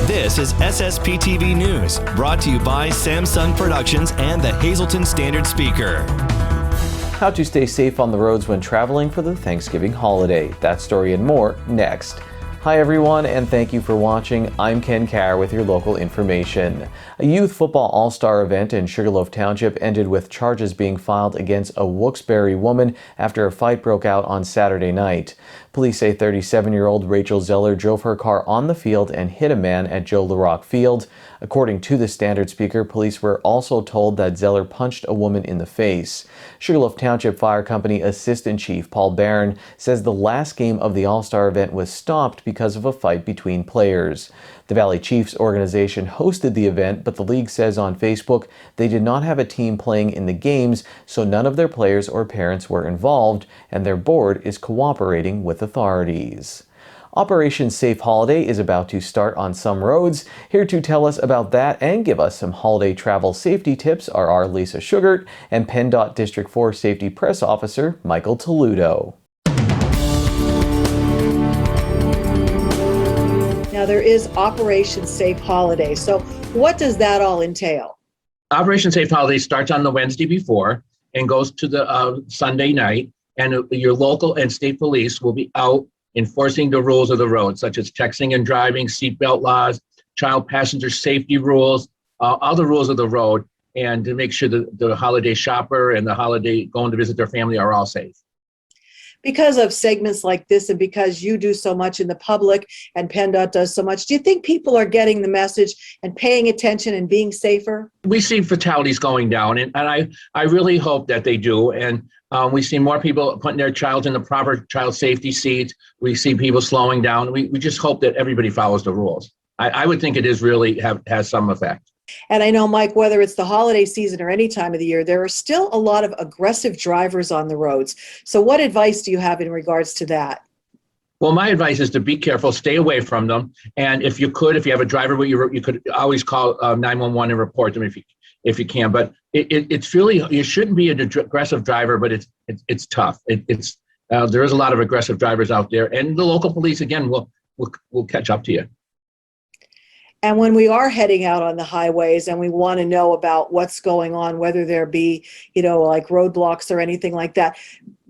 This is SSPTV News, brought to you by Samsung Productions and the Hazleton Standard Speaker. How to stay safe on the roads when traveling for the Thanksgiving holiday. That story and more next. Hi everyone, and thank you for watching. I'm Ken Carr with your local information. A youth football all-star event in Sugarloaf Township ended with charges being filed against a Wilkes-Barre woman after a fight broke out on Saturday night. Police say 37-year-old Rachel Zeller drove her car on the field and hit a man at Joe LaRock Field. According to the Standard Speaker, police were also told that Zeller punched a woman in the face. Sugarloaf Township Fire Company Assistant Chief Paul Barron says the last game of the all-star event was stopped because of a fight between players. The Valley Chiefs organization hosted the event, but the league says on Facebook they did not have a team playing in the games, so none of their players or parents were involved, and their board is cooperating with authorities. Operation Safe Holiday is about to start on some roads. Here to tell us about that and give us some holiday travel safety tips are our Lisa Sugart and PennDOT District 4 Safety Press Officer Michael Toludo. Now there is Operation Safe Holiday. So what does that all entail? Operation Safe Holiday starts on the Wednesday before and goes to the Sunday night, and your local and state police will be out enforcing the rules of the road, such as texting and driving, seatbelt laws, child passenger safety rules, all the rules of the road, and to make sure that the holiday shopper and the holiday going to visit their family are all safe. Because of segments like this and because you do so much in the public and PennDOT does so much, do you think people are getting the message and paying attention and being safer? We see fatalities going down, and I really hope that they do. And we see more people putting their child in the proper child safety seat. We see people slowing down. We just hope that everybody follows the rules. I would think it is really has some effect. And I know, Mike, whether it's the holiday season or any time of the year, there are still a lot of aggressive drivers on the roads. So what advice do you have in regards to that? Well, my advice is to be careful, stay away from them. And if you have a driver, you could always call 911 and report them if you can. But it's really, you shouldn't be an aggressive driver, but it's tough. There is a lot of aggressive drivers out there, and the local police, again, will catch up to you. And when we are heading out on the highways and we want to know about what's going on, whether there be, like roadblocks or anything like that,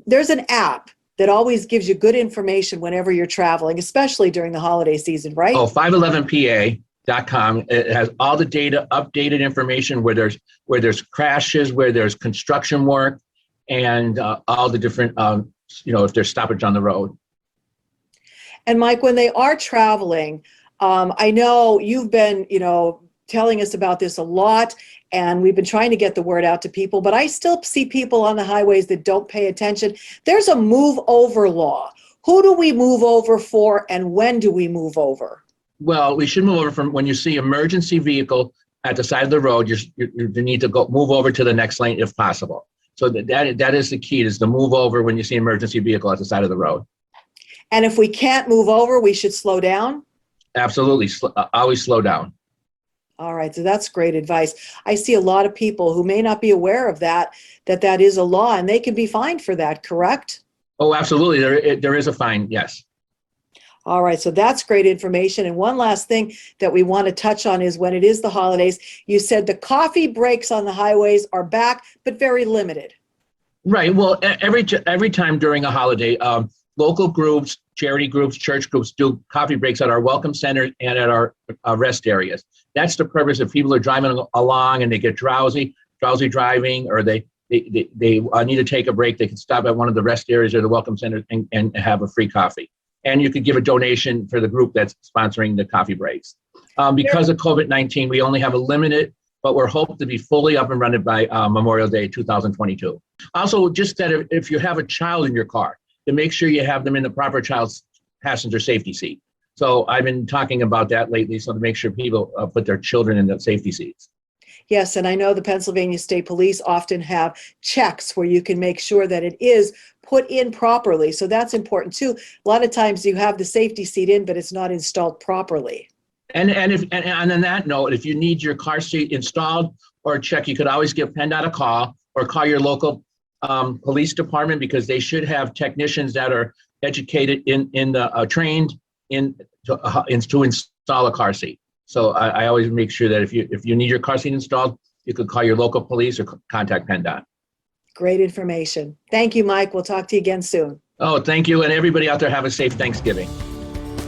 there's an app that always gives you good information whenever you're traveling, especially during the holiday season, right? Oh, 511pa.com. It has all the data, updated information where there's crashes, where there's construction work, and all the different, if there's stoppage on the road. And Mike, when they are traveling, I know you've been, telling us about this a lot, and we've been trying to get the word out to people, but I still see people on the highways that don't pay attention. There's a move over law. Who do we move over for, and when do we move over? Well, we should move over from when you see emergency vehicle at the side of the road, you need to move over to the next lane if possible. So that is the key, is to move over when you see emergency vehicle at the side of the road. And if we can't move over, we should slow down? Absolutely. Always slow down. All right. So that's great advice. I see a lot of people who may not be aware of that is a law, and they can be fined for that, correct? Oh, absolutely. There is a fine. Yes. All right. So that's great information. And one last thing that we want to touch on is when it is the holidays, you said the coffee breaks on the highways are back, but very limited. Right. Well, every time during a holiday, local groups, charity groups, church groups do coffee breaks at our welcome center and at our rest areas. That's the purpose. If people are driving along and they get drowsy driving, or they need to take a break, they can stop at one of the rest areas or the welcome center and have a free coffee. And you could give a donation for the group that's sponsoring the coffee breaks. Because of COVID-19, we only have a limited, but we're hoping to be fully up and running by Memorial Day 2022. Also, just that if you have a child in your car, to make sure you have them in the proper child's passenger safety seat. So I've been talking about that lately, so to make sure people put their children in the safety seats. Yes, and I know the Pennsylvania State Police often have checks where you can make sure that it is put in properly. So that's important too. A lot of times you have the safety seat in, but it's not installed properly. And on that note, if you need your car seat installed or checked, you could always give PennDOT a call or call your local police department, because they should have technicians that are educated trained to install a car seat. So I always make sure that if you need your car seat installed, you could call your local police or contact PennDOT. Great information. Thank you, Mike. We'll talk to you again soon. Oh, thank you. And everybody out there, have a safe Thanksgiving.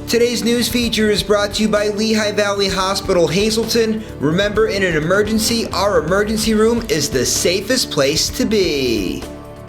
Today's news feature is brought to you by Lehigh Valley Hospital, Hazleton. Remember, in an emergency, our emergency room is the safest place to be.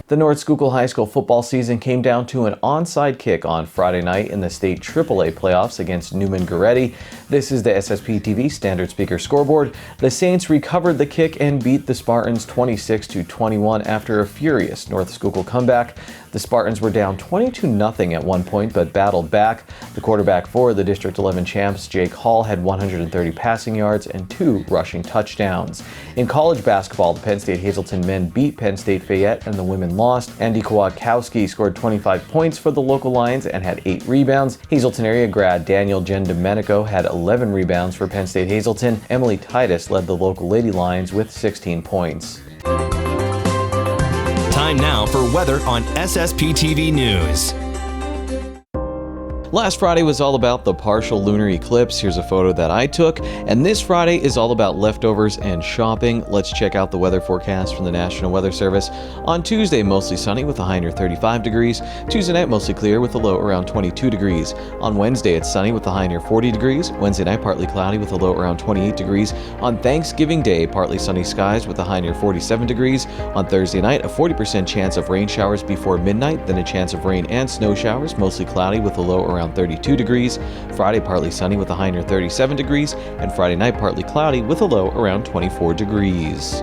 The North Schuylkill High School football season came down to an onside kick on Friday night in the state AAA playoffs against Newman-Goretti. This is the SSPTV Standard Speaker scoreboard. The Saints recovered the kick and beat the Spartans 26-21 after a furious North Schuylkill comeback. The Spartans were down 22-0 at one point, but battled back. The quarterback for the District 11 champs, Jake Hall, had 130 passing yards and 2 rushing touchdowns. In college basketball, the Penn State Hazleton men beat Penn State Fayette and the women lost. Andy Kowalkowski scored 25 points for the local Lions and had 8 rebounds. Hazleton area grad Daniel Gendomenico had 11 rebounds for Penn State Hazleton. Emily Titus led the local Lady Lions with 16 points. Time now for weather on SSPTV News. Last Friday was all about the partial lunar eclipse. Here's a photo that I took. And this Friday is all about leftovers and shopping. Let's check out the weather forecast from the National Weather Service. On Tuesday, mostly sunny with a high near 35 degrees. Tuesday night, mostly clear with a low around 22 degrees. On Wednesday, it's sunny with a high near 40 degrees. Wednesday night, partly cloudy with a low around 28 degrees. On Thanksgiving Day, partly sunny skies with a high near 47 degrees. On Thursday night, a 40% chance of rain showers before midnight, then a chance of rain and snow showers, mostly cloudy with a low around 32 degrees. Friday, partly sunny with a high near 37 degrees, and Friday night, partly cloudy with a low around 24 degrees.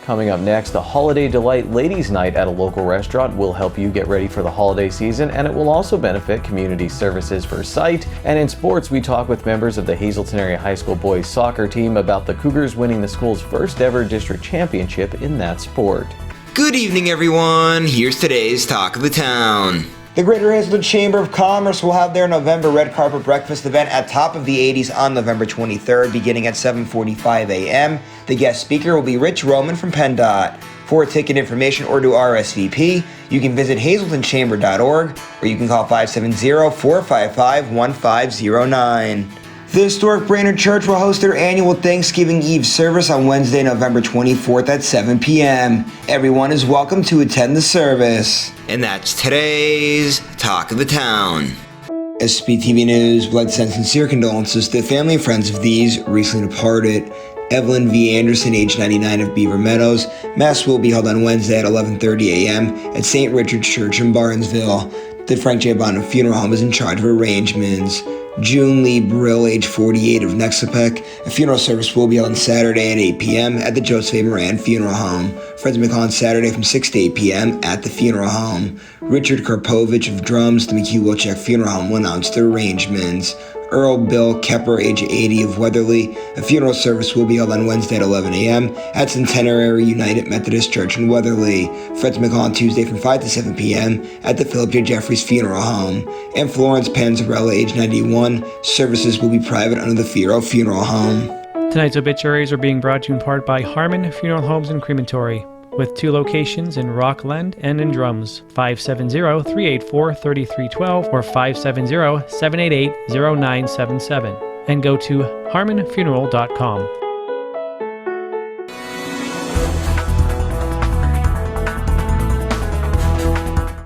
Coming up next, the Holiday Delight Ladies Night at a local restaurant will help you get ready for the holiday season, and it will also benefit Community Services for Sight. And in sports, we talk with members of the Hazleton Area High School boys soccer team about the Cougars winning the school's first ever district championship in that sport. Good evening, everyone. Here's today's Talk of the Town. The Greater Hazleton Chamber of Commerce will have their November Red Carpet Breakfast event at Top of the 80s on November 23rd, beginning at 7:45 a.m. The guest speaker will be Rich Roman from PennDOT. For ticket information or to RSVP, you can visit hazletonchamber.org or you can call 570-455-1509. The historic Brainerd Church will host their annual Thanksgiving Eve service on Wednesday, November 24th at 7 p.m. Everyone is welcome to attend the service. And that's today's Talk of the Town. SSPTV News would like to send sincere condolences to the family and friends of these recently departed. Evelyn V. Anderson, age 99, of Beaver Meadows. Mass will be held on Wednesday at 11:30 a.m. at St. Richard's Church in Barnesville. The Frank J. Bonham Funeral Home is in charge of arrangements. June Lee Brill, age 48, of Nexapec. A funeral service will be held on Saturday at 8 p.m. at the Joseph A. Moran Funeral Home. Friends may call on Saturday from 6 to 8 p.m. at the funeral home. Richard Karpovich of Drums, the McHugh Wilczek Funeral Home, will announce their arrangements. Earl Bill Kepper, age 80, of Weatherly. A funeral service will be held on Wednesday at 11 a.m. at Centenary United Methodist Church in Weatherly. Friends may call on Tuesday from 5 to 7 p.m. at the Philip J. Jeffries Funeral Home. And Florence Panzarella, age 91. Services will be private under the Firo Funeral Home. Tonight's obituaries are being brought to you in part by Harmon Funeral Homes and Crematory, with 2 locations in Rockland and in Drums, 570-384-3312 or 570-788-0977, and go to harmonfuneral.com.